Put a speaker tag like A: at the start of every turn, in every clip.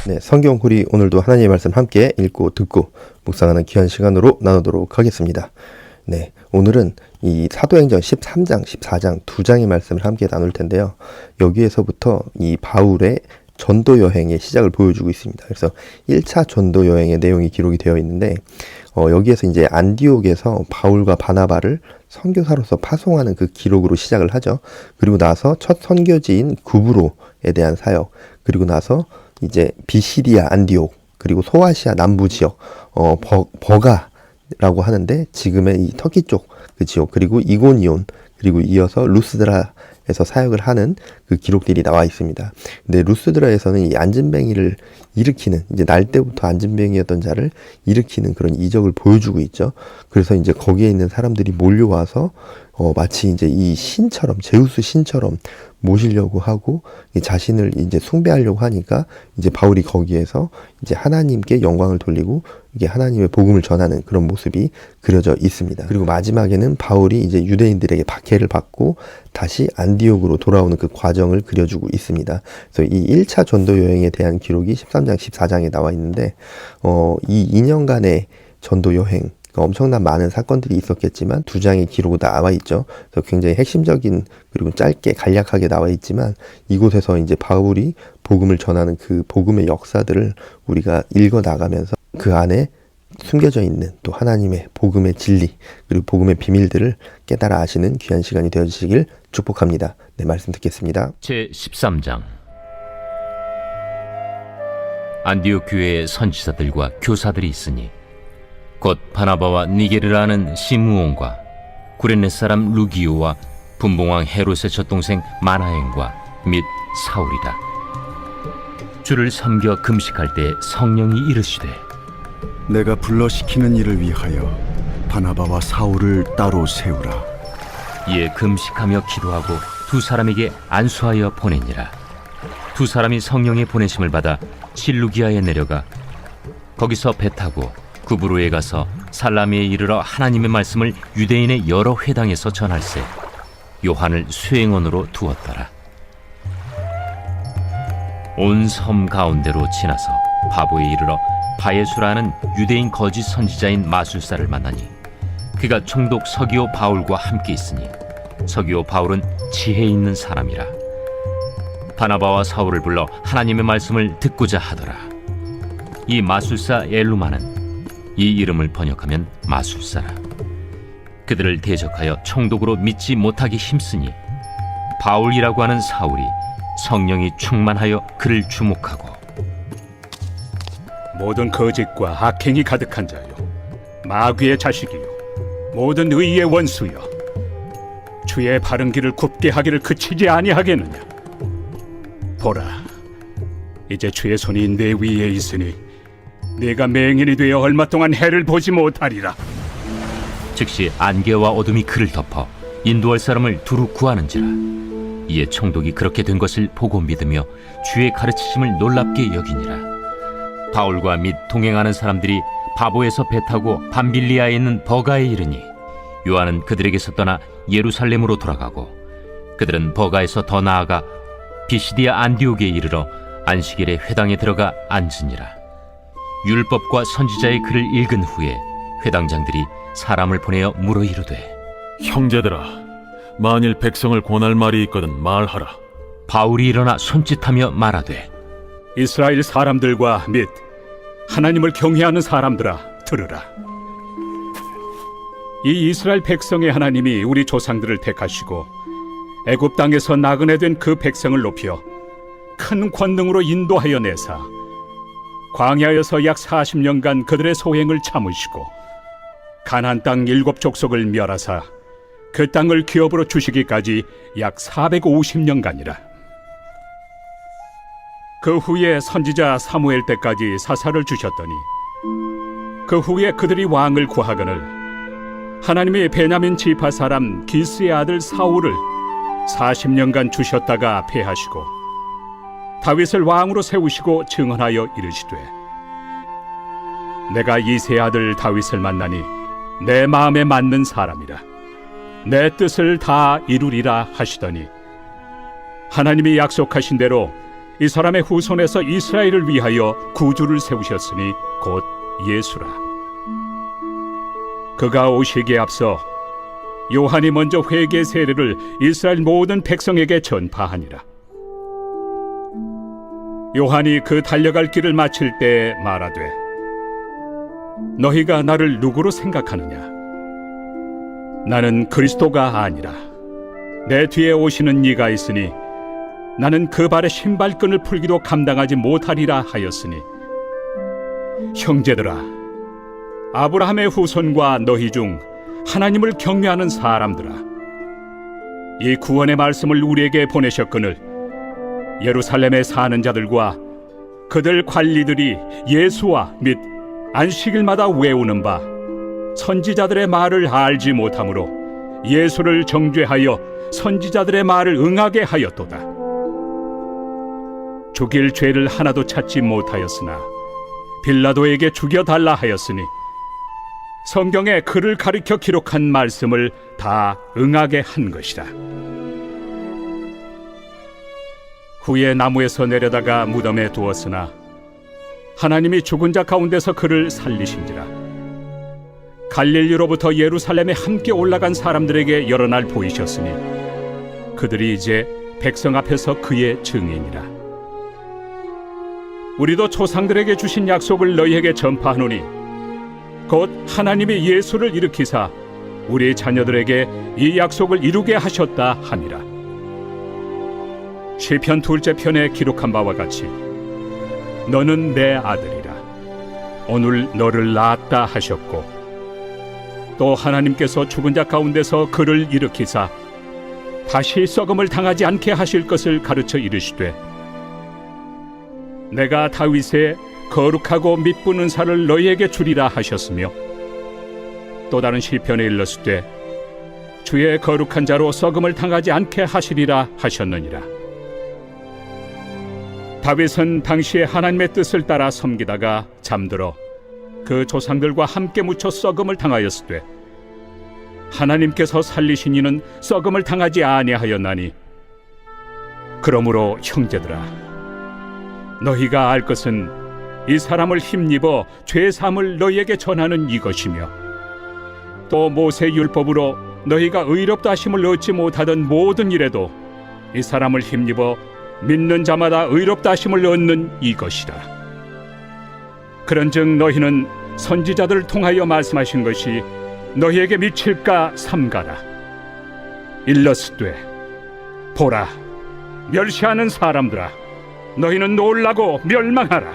A: 네, 성경구리 오늘도 하나님의 말씀 함께 읽고 듣고 묵상하는 귀한 시간으로 나누도록 하겠습니다. 네, 오늘은 이 사도행전 13장, 14장 두 장의 말씀을 함께 나눌 텐데요. 여기에서부터 이 바울의 전도 여행의 시작을 보여주고 있습니다. 그래서 1차 전도 여행의 내용이 기록이 되어 있는데 여기에서 이제 안디옥에서 바울과 바나바를 선교사로서 파송하는 그 기록으로 시작을 하죠. 그리고 나서 첫 선교지인 구브로에 대한 사역, 그리고 나서 이제 비시디아 안디옥, 그리고 소아시아 남부 지역, 버가라고 하는데 지금의 이 터키 쪽 그 지역, 그리고 이고니온, 그리고 이어서 루스드라에서 사역을 하는 그 기록들이 나와 있습니다. 근데 루스드라에서는 이 안진뱅이를 일으키는, 이제 날 때부터 안진뱅이였던 자를 일으키는 그런 이적을 보여주고 있죠. 그래서 이제 거기에 있는 사람들이 몰려와서 마치 이제 이 신처럼, 제우스 신처럼 모시려고 하고 자신을 이제 숭배하려고 하니까 이제 바울이 거기에서 이제 하나님께 영광을 돌리고 이게 하나님의 복음을 전하는 그런 모습이 그려져 있습니다. 그리고 마지막에는 바울이 이제 유대인들에게 박해를 받고 다시 안디옥으로 돌아오는 그 과정을 그려주고 있습니다. 그래서 이 1차 전도 여행에 대한 기록이 13장, 14장에 나와 있는데 이 2년간의 전도 여행, 엄청난 많은 사건들이 있었겠지만 두 장의 기록으로 나와 있죠. 그래서 굉장히 핵심적인, 그리고 짧게 간략하게 나와 있지만 이곳에서 이제 바울이 복음을 전하는 그 복음의 역사들을 우리가 읽어 나가면서 그 안에 숨겨져 있는 또 하나님의 복음의 진리, 그리고 복음의 비밀들을 깨달아 아시는 귀한 시간이 되어주시길 축복합니다. 네, 말씀 듣겠습니다.
B: 제13장. 안디옥 교회의 선지자들과 교사들이 있으니 곧 바나바와 니게르라는 시므온과 구레네 사람 루기오와 분봉왕 헤롯의 젖동생 마나엔과 및 사울이라. 주를 섬겨 금식할 때 성령이 이르시되
C: 내가 불러시키는 일을 위하여 바나바와 사울을 따로 세우라.
B: 이에 금식하며 기도하고 두 사람에게 안수하여 보내니라. 두 사람이 성령의 보내심을 받아 실루기아에 내려가 거기서 배 타고 구브로에 가서 살라미에 이르러 하나님의 말씀을 유대인의 여러 회당에서 전할세 요한을 수행원으로 두었더라. 온 섬 가운데로 지나서 바보에 이르러 바예수라는 유대인 거짓 선지자인 마술사를 만나니 그가 총독 서기오 바울과 함께 있으니 서기오 바울은 지혜 있는 사람이라. 바나바와 사울을 불러 하나님의 말씀을 듣고자 하더라. 이 마술사 엘루마는 이 이름을 번역하면 마술사라. 그들을 대적하여 총독으로 믿지 못하기 힘쓰니 바울이라고 하는 사울이 성령이 충만하여 그를 주목하고
D: 모든 거짓과 악행이 가득한 자요, 마귀의 자식이요, 모든 의의 원수요, 주의 바른 길을 굽게 하기를 그치지 아니하겠느냐. 보라, 이제 주의 손이 내 위에 있으니 네가 맹인이 되어 얼마 동안 해를 보지 못하리라.
B: 즉시 안개와 어둠이 그를 덮어 인도할 사람을 두루 구하는지라. 이에 총독이 그렇게 된 것을 보고 믿으며 주의 가르치심을 놀랍게 여기니라. 바울과 및 동행하는 사람들이 바보에서 배 타고 밤빌리아에 있는 버가에 이르니 요한은 그들에게서 떠나 예루살렘으로 돌아가고 그들은 버가에서 더 나아가 비시디아 안디옥에 이르러 안식일에 회당에 들어가 앉으니라. 율법과 선지자의 글을 읽은 후에 회당장들이 사람을 보내어 물어 이르되
E: 형제들아, 만일 백성을 권할 말이 있거든 말하라.
B: 바울이 일어나 손짓하며 말하되
D: 이스라엘 사람들과 및 하나님을 경외하는 사람들아, 들으라. 이 이스라엘 백성의 하나님이 우리 조상들을 택하시고 애굽 땅에서 나그네 된 그 백성을 높여 큰 권능으로 인도하여 내사 광야에서 약 40년간 그들의 소행을 참으시고 가나안 땅 7족속을 멸하사 그 땅을 기업으로 주시기까지 약 450년간이라. 그 후에 선지자 사무엘 때까지 사사를 주셨더니 그 후에 그들이 왕을 구하거늘 하나님이 베냐민 지파 사람 기스의 아들 사울을 40년간 주셨다가 패하시고 다윗을 왕으로 세우시고 증언하여 이르시되 내가 이새의 아들 다윗을 만나니 내 마음에 맞는 사람이라. 내 뜻을 다 이루리라 하시더니 하나님이 약속하신 대로 이 사람의 후손에서 이스라엘을 위하여 구주를 세우셨으니 곧 예수라. 그가 오시기에 앞서 요한이 먼저 회개 세례를 이스라엘 모든 백성에게 전파하니라. 요한이 그 달려갈 길을 마칠 때에 말하되, 너희가 나를 누구로 생각하느냐? 나는 그리스도가 아니라 내 뒤에 오시는 이가 있으니 나는 그 발의 신발끈을 풀기도 감당하지 못하리라 하였으니, 형제들아, 아브라함의 후손과 너희 중 하나님을 경외하는 사람들아, 이 구원의 말씀을 우리에게 보내셨거늘 예루살렘에 사는 자들과 그들 관리들이 예수와 및 안식일마다 외우는 바 선지자들의 말을 알지 못하므로 예수를 정죄하여 선지자들의 말을 응하게 하였도다. 죽일 죄를 하나도 찾지 못하였으나 빌라도에게 죽여달라 하였으니 성경에 그를 가리켜 기록한 말씀을 다 응하게 한 것이다. 후에 나무에서 내려다가 무덤에 두었으나 하나님이 죽은 자 가운데서 그를 살리신지라. 갈릴리로부터 예루살렘에 함께 올라간 사람들에게 여러 날 보이셨으니 그들이 이제 백성 앞에서 그의 증인이라. 우리도 조상들에게 주신 약속을 너희에게 전파하노니 곧 하나님이 예수를 일으키사 우리 자녀들에게 이 약속을 이루게 하셨다 함이라. 시편 2째 편에 기록한 바와 같이 너는 내 아들이라. 오늘 너를 낳았다 하셨고, 또 하나님께서 죽은 자 가운데서 그를 일으키사 다시 썩음을 당하지 않게 하실 것을 가르쳐 이르시되, 내가 다윗의 거룩하고 mid부는 살을 너희에게 주리라 하셨으며, 또 다른 시편에 일렀으되 주의 거룩한 자로 썩음을 당하지 않게 하시리라 하셨느니라. 다윗은 당시에 하나님의 뜻을 따라 섬기다가 잠들어 그 조상들과 함께 묻혀 썩음을 당하였으되, 하나님께서 살리신 이는 썩음을 당하지 아니하였나니, 그러므로 형제들아, 너희가 알 것은 이 사람을 힘입어 죄 사함을 너희에게 전하는 이것이며, 또 모세 율법으로 너희가 의롭다 하심을 얻지 못하던 모든 일에도 이 사람을 힘입어 믿는 자마다 의롭다 하심을 얻는 이것이라. 그런즉 너희는 선지자들을 통하여 말씀하신 것이 너희에게 미칠까 삼가라. 일렀으되, 보라, 멸시하는 사람들아, 너희는 놀라고 멸망하라.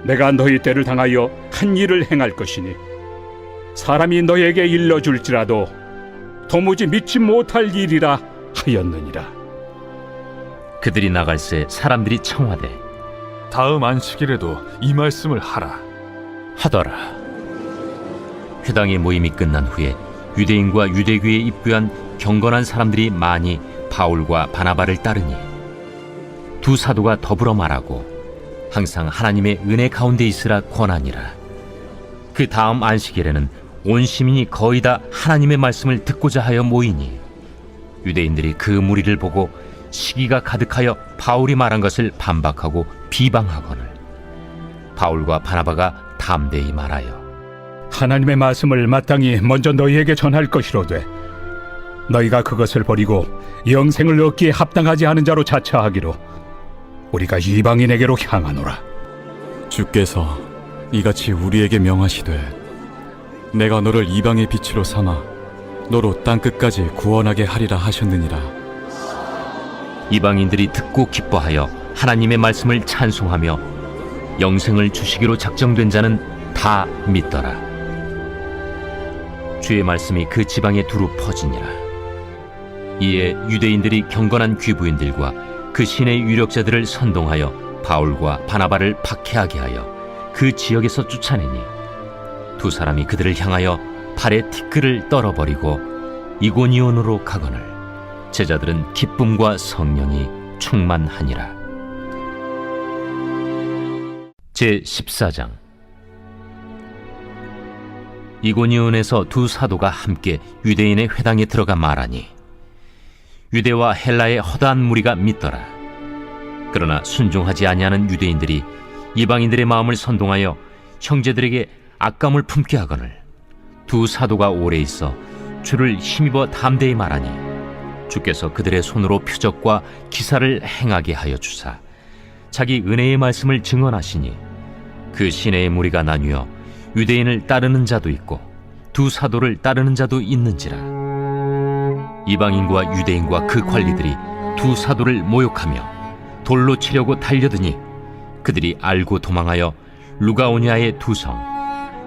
D: 내가 너희 때를 당하여 한 일을 행할 것이니 사람이 너희에게 일러줄지라도 도무지 믿지 못할 일이라 하였느니라.
B: 그들이 나갈새 사람들이 청하되
E: 다음 안식일에도 이 말씀을 하라.
B: 하더라. 회당의 모임이 끝난 후에 유대인과 유대교에 입교한 경건한 사람들이 많이 바울과 바나바를 따르니 두 사도가 더불어 말하고 항상 하나님의 은혜 가운데 있으라 권하니라. 그 다음 안식일에는 온 시민이 거의 다 하나님의 말씀을 듣고자 하여 모이니 유대인들이 그 무리를 보고 시기가 가득하여 바울이 말한 것을 반박하고 비방하거늘 바울과 바나바가 담대히 말하여,
D: 하나님의 말씀을 마땅히 먼저 너희에게 전할 것이로되 너희가 그것을 버리고 영생을 얻기에 합당하지 않은 자로 자처하기로 우리가 이방인에게로 향하노라.
C: 주께서 이같이 우리에게 명하시되, 내가 너를 이방의 빛으로 삼아 너로 땅끝까지 구원하게 하리라 하셨느니라.
B: 이방인들이 듣고 기뻐하여 하나님의 말씀을 찬송하며 영생을 주시기로 작정된 자는 다 믿더라. 주의 말씀이 그 지방에 두루 퍼지니라. 이에 유대인들이 경건한 귀부인들과 그 신의 유력자들을 선동하여 바울과 바나바를 박해하게 하여 그 지역에서 쫓아내니 두 사람이 그들을 향하여 발에 티끌을 떨어버리고 이고니온으로 가거늘 제자들은 기쁨과 성령이 충만하니라. 제14장. 이고니온에서 두 사도가 함께 유대인의 회당에 들어가 말하니 유대와 헬라의 허다한 무리가 믿더라. 그러나 순종하지 아니하는 유대인들이 이방인들의 마음을 선동하여 형제들에게 악감을 품게 하거늘 두 사도가 오래 있어 주를 힘입어 담대히 말하니 주께서 그들의 손으로 표적과 기사를 행하게 하여 주사 자기 은혜의 말씀을 증언하시니 그 시내의 무리가 나뉘어 유대인을 따르는 자도 있고 두 사도를 따르는 자도 있는지라. 이방인과 유대인과 그 관리들이 두 사도를 모욕하며 돌로 치려고 달려드니 그들이 알고 도망하여 루가오니아의 두 성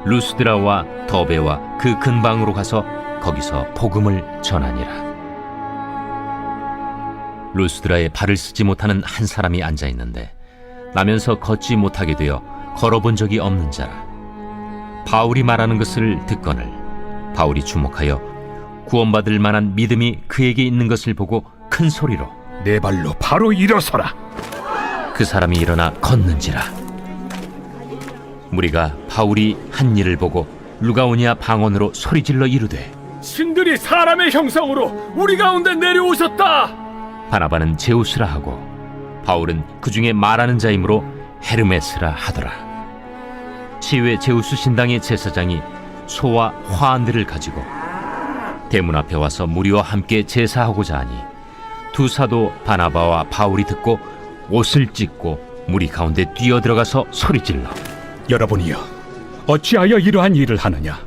B: 루스드라와 더베와 그 근방으로 가서 거기서 복음을 전하니라. 루스드라에 발을 쓰지 못하는 한 사람이 앉아 있는데 나면서 걷지 못하게 되어 걸어본 적이 없는 자라. 바울이 말하는 것을 듣거늘 바울이 주목하여 구원받을 만한 믿음이 그에게 있는 것을 보고 큰 소리로
D: 네 발로 바로 일어서라.
B: 그 사람이 일어나 걷는지라. 무리가 바울이 한 일을 보고 루가오니아 방언으로 소리질러 이르되
D: 신들이 사람의 형상으로 우리 가운데 내려오셨다.
B: 바나바는 제우스라 하고 바울은 그 중에 말하는 자이므로 헤르메스라 하더라. 시외 제우스 신당의 제사장이 소와 화환들을 가지고 대문 앞에 와서 무리와 함께 제사하고자 하니 두 사도 바나바와 바울이 듣고 옷을 찢고 무리 가운데 뛰어들어가서 소리질러
D: 여러분이여, 어찌하여 이러한 일을 하느냐?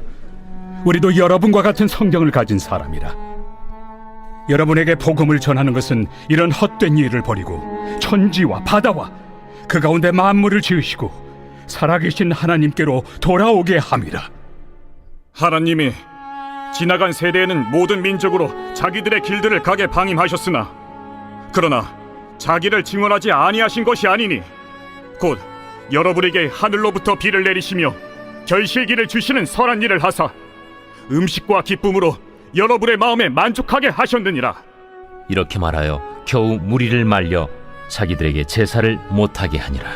D: 우리도 여러분과 같은 성경을 가진 사람이라. 여러분에게 복음을 전하는 것은 이런 헛된 일을 버리고 천지와 바다와 그 가운데 만물을 지으시고 살아계신 하나님께로 돌아오게 함이라.
F: 하나님이 지나간 세대에는 모든 민족으로 자기들의 길들을 가게 방임하셨으나 그러나 자기를 증언하지 아니하신 것이 아니니 곧 여러분에게 하늘로부터 비를 내리시며 결실기를 주시는 선한 일을 하사 음식과 기쁨으로 여러분의 마음에 만족하게 하셨느니라.
B: 이렇게 말하여 겨우 무리를 말려 자기들에게 제사를 못하게 하니라.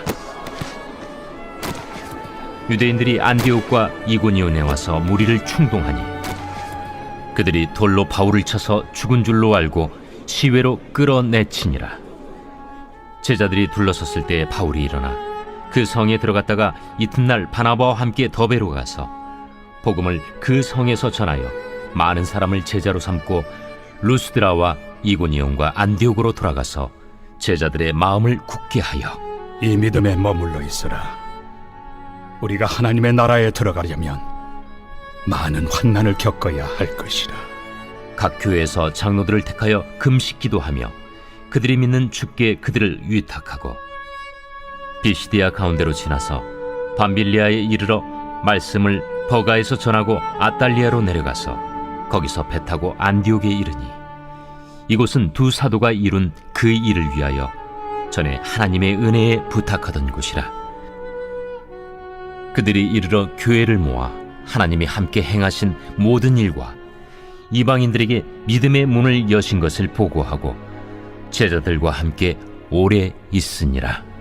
B: 유대인들이 안디옥과 이고니온에 와서 무리를 충동하니 그들이 돌로 바울을 쳐서 죽은 줄로 알고 시외로 끌어내치니라. 제자들이 둘러섰을 때 바울이 일어나 그 성에 들어갔다가 이튿날 바나바와 함께 더베로 가서 복음을 그 성에서 전하여 많은 사람을 제자로 삼고 루스드라와 이고니온과 안디옥으로 돌아가서 제자들의 마음을 굳게 하여
D: 이 믿음에 머물러 있으라. 우리가 하나님의 나라에 들어가려면 많은 환난을 겪어야 할 것이라.
B: 각 교회에서 장로들을 택하여 금식 기도하며 그들이 믿는 주께 그들을 위탁하고 비시디아 가운데로 지나서 밤빌리아에 이르러 말씀을 버가에서 전하고 아달리아로 내려가서 거기서 배 타고 안디옥에 이르니 이곳은 두 사도가 이룬 그 일을 위하여 전에 하나님의 은혜에 부탁하던 곳이라. 그들이 이르러 교회를 모아 하나님이 함께 행하신 모든 일과 이방인들에게 믿음의 문을 여신 것을 보고하고 제자들과 함께 오래 있으니라.